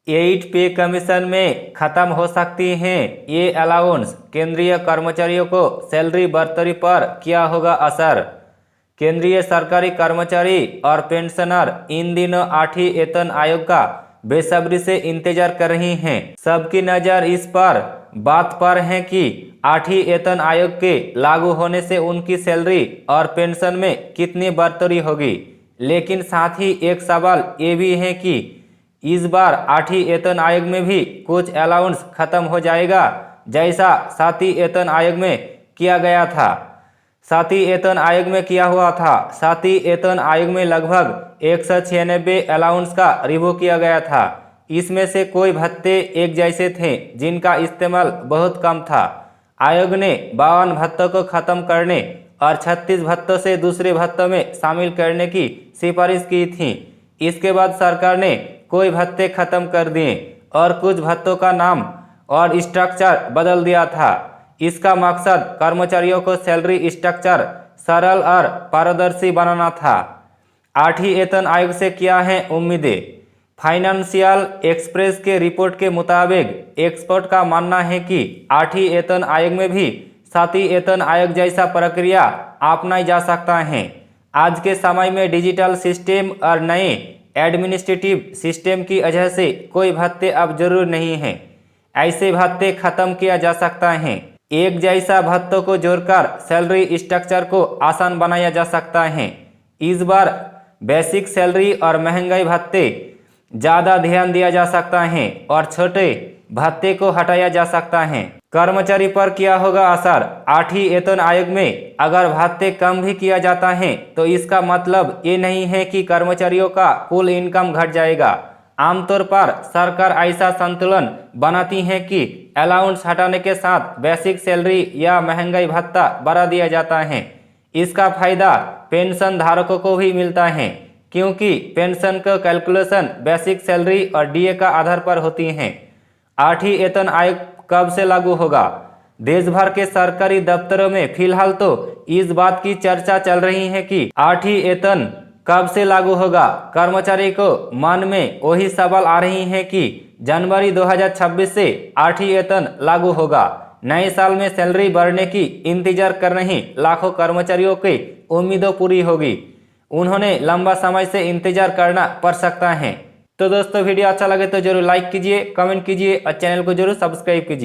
8 पे कमीशन में खत्म हो सकती हैं ये अलाउंस। केंद्रीय कर्मचारियों को सैलरी बढ़ोतरी पर क्या होगा असर। केंद्रीय सरकारी कर्मचारी और पेंशनर इन दिनों 8वीं वेतन आयोग का बेसब्री से इंतजार कर रही हैं। सबकी नज़र इस बात पर है कि 8वीं वेतन आयोग के लागू होने से उनकी सैलरी और पेंशन में कितनी बढ़ोतरी होगी। लेकिन साथ ही एक सवाल ये भी है कि इस बार 8वीं वेतन आयोग में भी कुछ अलाउंस खत्म हो जाएगा, जैसा 7वीं वेतन आयोग में किया गया था। 7वीं वेतन आयोग में किया हुआ था। 7वीं वेतन आयोग में लगभग 196 अलाउंस का रिव्यू किया गया था। इसमें से कोई भत्ते एक जैसे थे जिनका इस्तेमाल बहुत कम था। आयोग ने 52 भत्तों को खत्म करने और 36 भत्तों से दूसरे भत्तों में शामिल करने की सिफारिश की थी। इसके बाद सरकार ने कोई भत्ते खत्म कर दिए और कुछ भत्तों का नाम और स्ट्रक्चर बदल दिया था। इसका मकसद कर्मचारियों को सैलरी स्ट्रक्चर सरल और पारदर्शी बनाना था। 8वीं वेतन आयोग से क्या है उम्मीदें। फाइनेंशियल एक्सप्रेस के रिपोर्ट के मुताबिक एक्सपर्ट का मानना है कि 8वीं वेतन आयोग में भी 7वीं वेतन आयोग जैसा प्रक्रिया अपनाई जा सकता है। आज के समय में डिजिटल सिस्टम और नए एडमिनिस्ट्रेटिव सिस्टम की वजह से कोई भत्ते अब जरूर नहीं है। ऐसे भत्ते खत्म किया जा सकता है। एक जैसा भत्तों को जोड़कर सैलरी स्ट्रक्चर को आसान बनाया जा सकता है। इस बार बेसिक सैलरी और महंगाई भत्ते ज़्यादा ध्यान दिया जा सकता है और छोटे भत्ते को हटाया जा सकता है। कर्मचारी पर क्या होगा असर। 8वीं वेतन आयोग में अगर भत्ते कम भी किया जाता है तो इसका मतलब ये नहीं है कि कर्मचारियों का कुल इनकम घट जाएगा। आमतौर पर सरकार ऐसा संतुलन बनाती है कि अलाउंस हटाने के साथ बेसिक सैलरी या महंगाई भत्ता बढ़ा दिया जाता है। इसका फायदा पेंशन धारकों को भी मिलता है, क्योंकि पेंशन का कैलकुलेशन बेसिक सैलरी और डीए का आधार पर होती है। 8वीं वेतन आयोग कब से लागू होगा। देश भर के सरकारी दफ्तरों में फिलहाल तो इस बात की चर्चा चल रही है कि 8वीं वेतन कब से लागू होगा। कर्मचारी को मन में वही सवाल आ रही है कि जनवरी 2026 से 8वीं वेतन लागू होगा। नए साल में सैलरी बढ़ने की इंतजार कर रही लाखों कर्मचारियों की उम्मीदें पूरी होगी। उन्होंने लंबा समय से इंतजार करना पड़ सकता है। तो दोस्तों, वीडियो अच्छा लगे तो जरूर लाइक कीजिए, कमेंट कीजिए और चैनल को जरूर सब्सक्राइब कीजिए।